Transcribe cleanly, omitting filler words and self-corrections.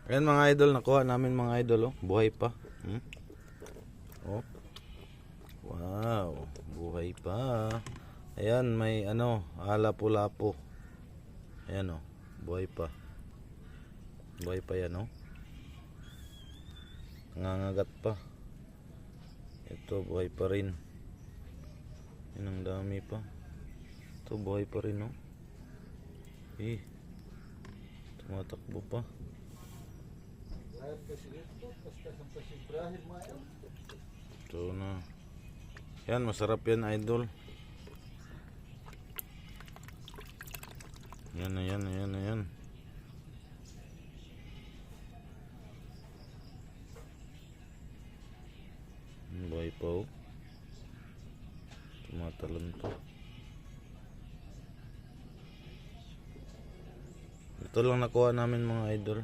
Ayan mga idol, nakuha namin mga idol, oh. Buhay pa. Oh. Wow, buhay pa. Ayan, may ano, lapu-lapu. Ayan oh, buhay pa. Buhay pa yan oh. Nangangagat pa. Ito buhay pa rin. Yan ang dami pa. Ito buhay pa rin oh. Tumatakbo pa. Ito na. Yan, masarap yan idol. Yan na yan, yan na yan. Buhay pa oh. Tumatalon to. Ito lang nakuha namin mga idol.